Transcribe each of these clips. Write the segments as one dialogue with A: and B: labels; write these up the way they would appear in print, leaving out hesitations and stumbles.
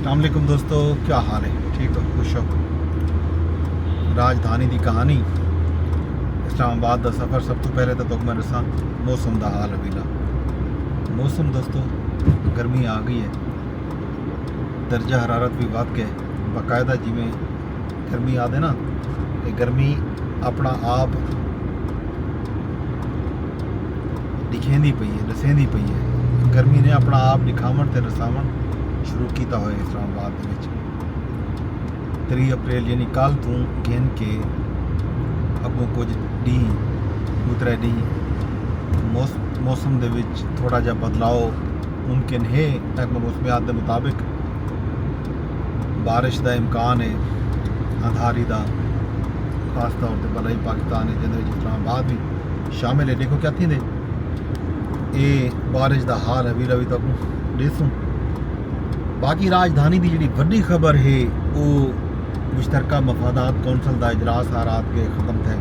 A: अस्सलाम वालेकुम दोस्तों, क्या हाल है? ठीक हो? खुश हो? राजधानी की कहानी इस्लामाबाद का सफ़र। सब तो पहले तो मैं दसा मौसम का हाल अभी ला मौसम दोस्तों, गर्मी आ गई है, दर्जा हरारत भी बढ़ गए बाकायदा। जिमें गर्मी आदे ना कि गर्मी अपना आप दिखेंदी पई है, दसेंदी पई है। गर्मी ने अपना आप दिखावन ते दसावन शुरू किया हो इस्लामाबाद के 3 अप्रैल यानी कल तू गिन के अगों कुछ डी दूसरे डी मौसम के थोड़ा जा बदलाव मुमकिन है। मौसमियात के मुताबिक बारिश का इम्कान है, अंधारी का खास तौर पर बलाई पाकिस्तान है जिन्हें इस्लामाबाद भी शामिल है। देखो क्या थी ये बारिश का हाल अभी रवि तक देसूँ। बाकी राजधानी की जी वड्डी खबर है वो मुश्तरका मफादात कौंसल का इजलास आ रात के ख़त्म थे।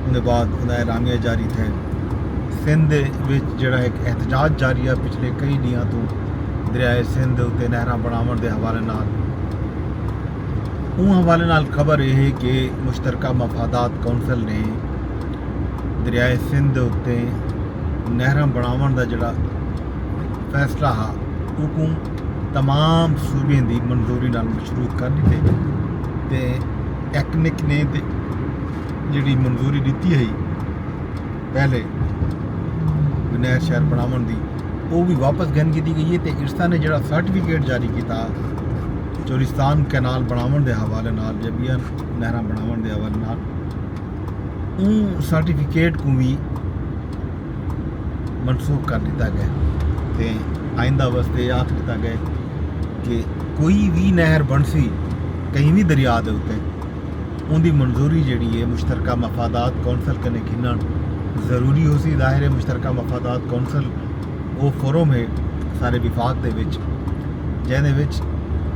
A: उनके बाद उन्हें ऐलामिया जारी थे। सिंध जड़ा एक एहतजाज जारी है पिछले कई दिनों तो दरियाए सिंध उत्ते नहरां बनावन के हवाले नाल। हवाले नाल खबर यह है कि मुश्तरका मफादात कौंसल ने दरियाए सिंध उत्ते नहरां बनावन का जड़ा फैसला हा वो तमाम सूबे की मंजूरी नाल मशरूत कर दी ते एक्निक ने जी मंजूरी दी है पहले नहर शहर बनावन की वो भी वापस गन की गई है। तो इरसा ने जड़ा सर्टिफिकेट जारी किया चोलिस्तान कैनाल बनावन के हवाले नाल जबिया नहर बनावन के हवाले नाल सर्टिफिकेट को भी मनसूख कर दिता गया। तो आइंदा वास्ते आख दिता गया कि कोई भी नहर बनसी कहीं भी दरिया के उत्ते उनकी मंजूरी जी है मुश्तरका मफादात कौंसल कने गिनन ज़रूरी हो सी। जाहिर है मुश्तरका मफादात कौंसल वो फोरम है सारे विफाक दे विच जिहदे विच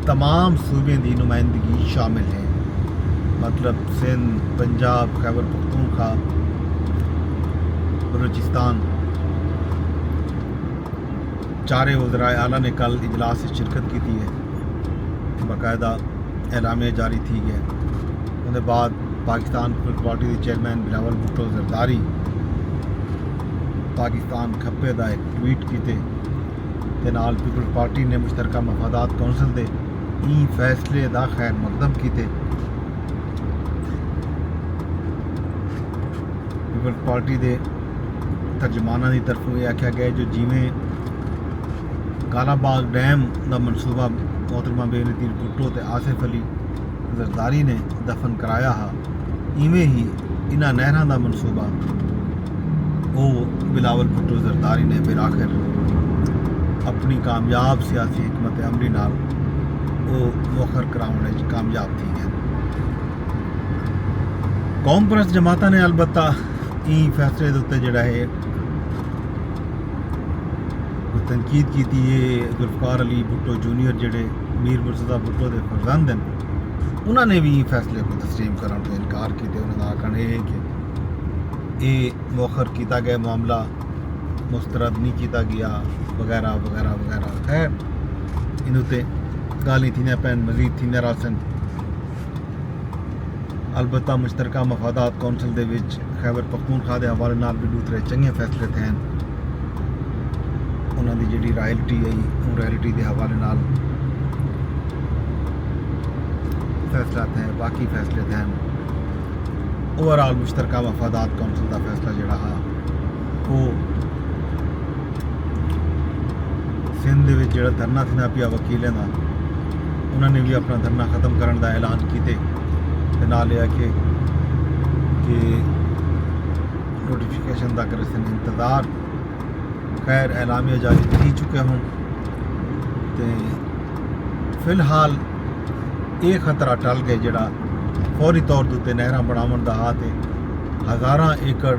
A: तमाम सूबे की नुमाइंदगी शामिल है। मतलब सिंध, पंजाब, खैबर पख्तूनख्वा, बलूचिस्तान। चारे वज़राए आला ने कल इजलास से शिरकत की है, बाकायदा ऐलामिया जारी थी गया। उनके बाद पाकिस्तान पीपल्स पार्टी के चेयरमैन बिलावल भुट्टो जरदारी पाकिस्तान खप्पे का एक ट्वीट किए नाल पीपल्स पार्टी ने मुश्तरका मफादात कौंसल के ई फैसले का खैर मकदम किए। पीपल्स पार्टी के तर्जमाना की तरफों यह आख्या गया जो जिमें कालाबाग डैम का मनसूबा मोहतरमा बेनज़ीर भुट्टो ते आसिफ अली जरदारी ने दफन कराया हा, इवें ही इन्हां नहरां का मनसूबा वो बिलावल भुट्टो जरदारी ने फिर आखिर अपनी कामयाब सियासी हिकमत अमली नाल वो मुखर कराने कामयाब थी गए। कौम परस्त जमाता ने अलबत्ता ई फैसले के उत्ते जड़ा है तनकीद की है। जुल्फकार अली भुट्टो जूनियर जड़े मीर मुर्तज़ा भुट्टो के फरजंद हैं उन्होंने भी फैसले को तस्लीम करने तो इनकार किया। उन्होंने आखना है कि ये मौखर किया गया मामला मुस्तरद नहीं किया गया वगैरह वगैरह वगैरह। खैर इन उत्ते गाली थी पैन मजीद थी रासन। अलबत्ता मुश्तरका मफादात कौंसल के खैबर पख्तूनख्वा के हवाले नाल भी दूसरे चंगे फैसले थे। उन्होंने जी रॉयल्टी आई उन रॉयल्टी के हवाले नाल फैसला थे। बाकी फैसले थे ओवरऑल मुश्तरका मफादात कौंसल का फैसला जड़ा हा वो सिंध में जो धरना थी ना पिया वकीलों का उन्होंने भी अपना धरना ख़त्म करने का ऐलान किए नाल कि नोटिफिकेशन का कर इंतज़ार। खैर ऐलामिया जारी थी चुके हों तो फिलहाल ये खतरा टल गया जड़ा फौरी तौर के उत्ते नहरां बनावन का हा। तो हज़ारां एकड़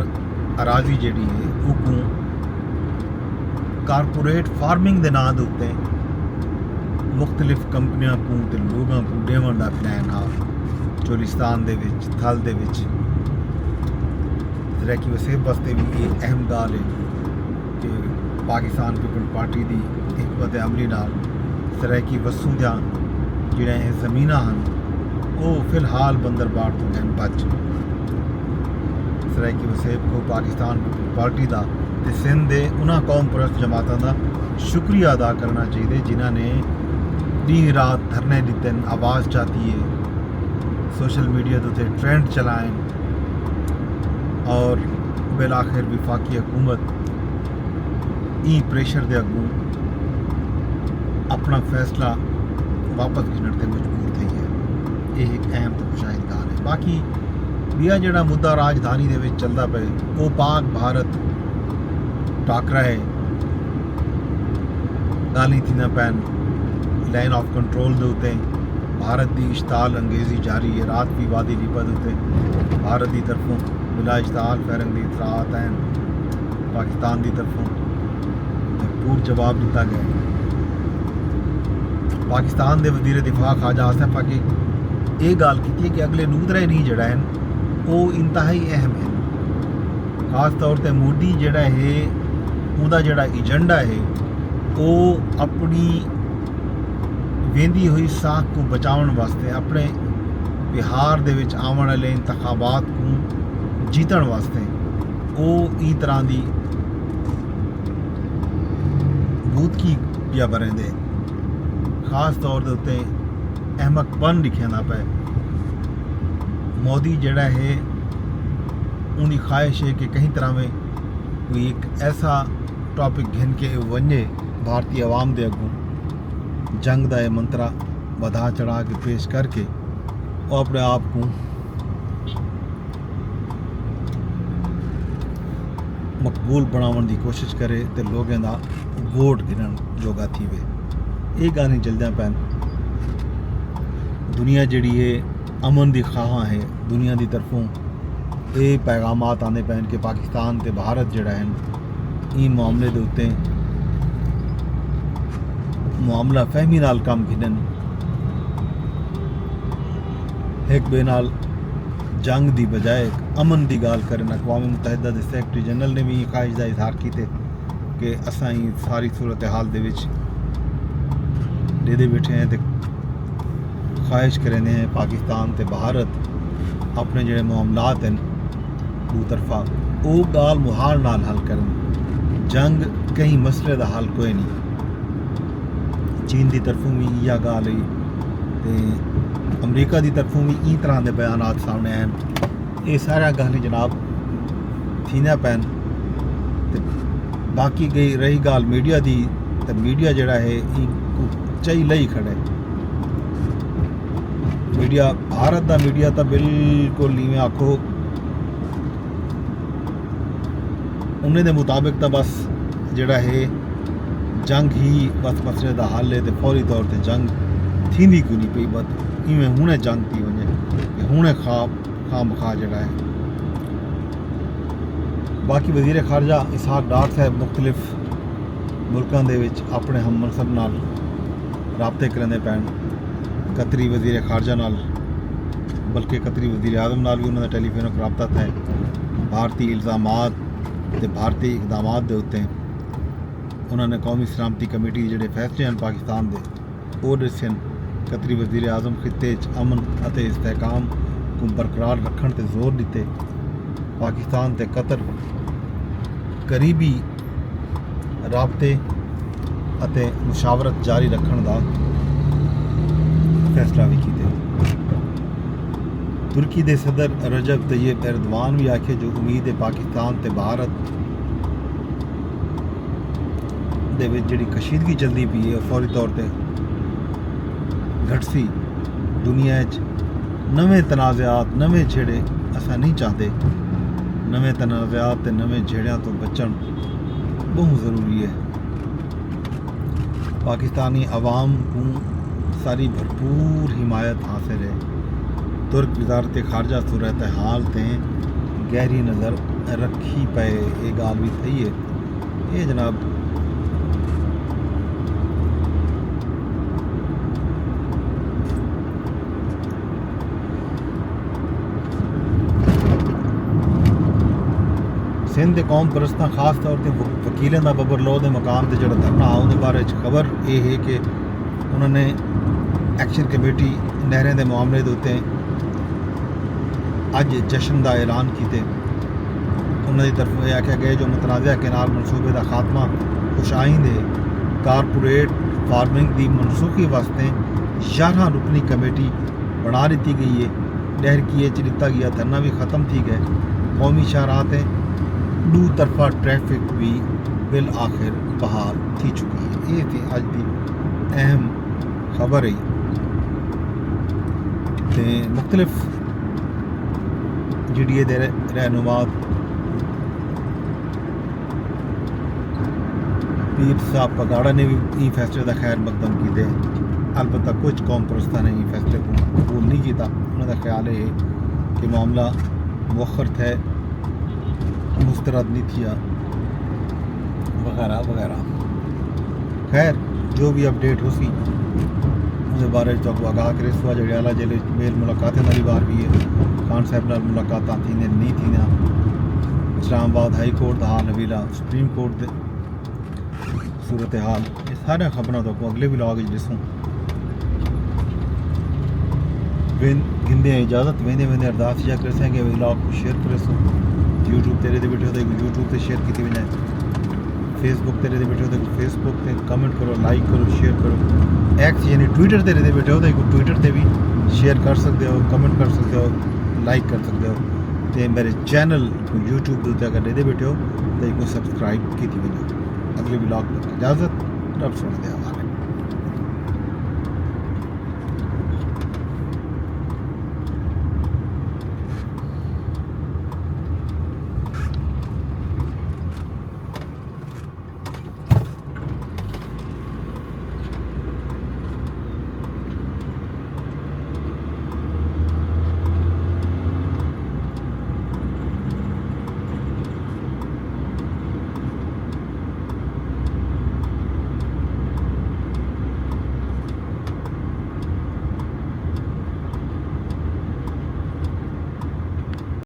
A: अराजी जी है वो कारपोरेट फार्मिंग के नाम के उत्ते मुख्तलिफ कंपनियां को ते लोगों को देवन का प्लान हा चोलिस्तान के थल के तरक्की वसेब वास्ते भी ये अहम गाल है कि पाकिस्तान पीपल्स पार्टी की हिकमत अमली नाल ਸਰਾਇਕੀ ਵਸੂ ਦੀਆਂ ਜਿਹੜੀਆਂ ਇਹ ਜ਼ਮੀਨਾਂ ਹਨ ਉਹ ਫਿਲਹਾਲ ਬੰਦਰਬਾੜ ਤੋਂ ਹਨ ਬਚ। ਸਰਾਇਕੀ ਵਸੇਬ ਕੋ ਪਾਕਿਸਤਾਨ ਪਾਰਟੀ ਦਾ ਤੇ ਸਿੰਧ ਦੇ ਉਹਨਾਂ ਕੌਮ ਪ੍ਰਸਤ ਜਮਾਤਾਂ ਦਾ ਸ਼ੁਕਰੀਆ ਅਦਾ ਕਰਨਾ ਚਾਹੀਦਾ ਜਿਨ੍ਹਾਂ ਨੇ दिन रात धरने दिते, आवाज़ चाहती है, सोशल मीडिया तो ट्रेंड चलाएं और बिल आखिर विफाकी हुकूमत ई प्रेशर दे अगू अपना फैसला वापस खिंचण ते मजबूर थी है। ये एक अहम तो मुशाहिद गाल है। बाकी बिया जड़ा मुद्दा राजधानी दे विच चलदा पे वो पाक भारत टाकरा है, गाली थी ना पैन लाइन ऑफ कंट्रोल दे उत्ते भारत की इश्ताल अंगेजी जारी है। रात भी वादी रिपद उत्ते भारत की तरफों बिला इश्ताल फैरंग की इतरात हैं, पाकिस्तान की तरफों भरपूर जवाब दिता गया। पाकिस्तान के वजीर दिफा ख्वाजा आसिफ फाकी ये गल की कि अगले नूदरे नहीं जड़ा है वो इंतहाई अहम है। खास तौर पर मोदी जड़ा है उहदा जड़ा एजेंडा है वो अपनी वेंदी हुई साख को बचाने वास्ते अपने बिहार दे विच आने वाले इंतखाबात को जीतण वास्ते वो ई तरह की बूथ की पिया बरेंदे खास तौर के उत्ते अहमकपन लिखिया पे। मोदी जड़ा है उनकी ख्वाहिश है कि कहीं तरह में कोई एक ऐसा टॉपिक घिन के वने भारतीय आवाम दे अगू जंग का यह मंत्रा बढ़ा चढ़ा के पेश करके वो अपने आप को मकबूल बनाने की कोशिश करे तो लोगों का वोट गिनन जोगा थी वे। ये गाने चलदा पैन दुनिया जड़ी है अमन की खां है, दुनिया की तरफों ये पैगाम आते पैन कि पाकिस्तान ते भारत जड़ा है इन मामले के उत्ते मामला फहमी नाल काम गिनन, एक बे नाल जंग की बजाय अमन की गाल करन। अक़वाम मुतहदा के सैकटरी जनरल ने भी ख्वाहिश का इजहार किया कि असां ही सारी सूरत हाल दे विच दे बैठे हैं तो ख्वाहिश करेंदे हैं पाकिस्तान ते भारत अपने जोड़े मामलात हैं दो तरफा वो गाल मुहाल नाल हल करन। जंग कहीं मसले का हल कोई नहीं। चीन की तरफों भी इया गाल है तो अमरीका की तरफों भी ई तरह के बयान सामने आए। ये सारा गल जनाब थी ना पैन। बाकी गई रही गाल मीडिया की तो मीडिया जड़ा है चाई लई खड़े। मीडिया भारत का मीडिया तो बिल्कुल नहीं आखो उन्हें दे मुताबिक तो बस जड़ा है जंग ही बस मसले का हल है तो फौरी तौर पर जंग थी क्यों नहीं पई बस इवें हुणे जंग थी वजे हुणे खाम खा जड़ा है। बाकी वजीर खारजा इसहाक डार साहब मुख्तलिफ मुल्कों के विच अपने हम मनसब नाल राबते करने पैन। कतरी वजीर खारजा नाल बल्कि कतरी वजीर आजम नाल भी उन्होंने टेलीफोन रबता था। भारतीय इल्ज़ामात ते भारतीय इकदामात के उत्ते उन्होंने कौमी सलामती कमेटी जोड़े फैसले हैं पाकिस्तान के वो दसे। कतरी वजीर आजम खिते अमन और इस्तेहकाम को बरकरार रखने ते जोर दिते। पाकिस्तान ते कतर करीबी राबते अते मुशावरत जारी रखने का फैसला भी किया। तुर्की के सदर रजब तैयब एर्दवान भी आखे जो उम्मीद है पाकिस्तान ते भारत दे विच जिहड़ी कशीदगी चलती पई है फौरी तौर पर घटसी। दुनिया नवे तनाज़ात नवे छेड़े असा नहीं चाहते। नवे तनाज़ात ते नवे छेड़ियां तो बचन बहुत ज़रूरी है। पाकिस्तानी अवाम को सारी भरपूर हिमायत हासिल है। तुर्क वजारत खारजा सूरत हाल ते गहरी नज़र रखी पे ये गाल भी सही है। ये जनाब सिंध के कौम परस्तां खास तौर पर वकीलें का बबर लोह के मकाम से जो धरना उन्हें बारे खबर ये है कि उन्होंने एक्शन कमेटी नहरें के मामले के उत्ते अज जश्न का ऐलान किए। उन्होंने तरफों यह आख्या गया जो मुतनाज़ा कैनाल मनसूबे का खात्मा खुशाइंद है कारपोरेट फार्मिंग की मनसूखी वास्ते 11 रुकनी कमेटी बना दी गई है। नहर की च दिता गया धरना भी ख़त्म थी गए। कौमी शाहरात दू तरफा ट्रैफिक भी बिल आखिर बहाल थी चुकी है। ये थी अज की अहम खबर है। तो मुख्तलिफ GDA के रहनुमात पीर साहब पगाड़ा ने भी फैसले का खैर मकदम किए। अलबत्ता कुछ कौम परस्तां ने फैसले को कबूल नहीं किया। उन्होंने ख्याल है कि मामला मुअख्खर है, मुस्तरद नहीं थिया वगैरह वगैरह। खैर जो भी अपडेट हो सी उसके बारे तो आगाह करे। सुआ जड़ियाला जिले मेल मुलाकातें वाली बार भी है। खान साहब नाल मुलाकात थी ने नहीं थी ना। इस्लामाबाद हाई कोर्ट का हाल हवीला, सुप्रीम कोर्ट सूरत हाल, ये सारे खबर तो अगले व्लॉग जिसों गिंदे इजाज़त वेंदे वेंदे अरदास या कर सकेंगे व्लॉग को शेयर करे सो। यूट्यूब तेरे बैठे होते यूट्यूब से शेयर की वजह, फेसबुक तेरे बैठे होते फेसबुक पे कमेंट करो, लाइक करो, शेयर करो। एक्स यानी ट्विटर तेरे बैठे होते ट्विटर से भी शेयर कर सकते हो, कमेंट कर सकते हो, लाइक कर सकते हो। तो मेरे चैनल को यूट्यूब के उत्ते अगर दे बैठे हो तो सबसक्राइब की वजह। अगले व्लॉग तक इजाज़त, रब सुन दिया।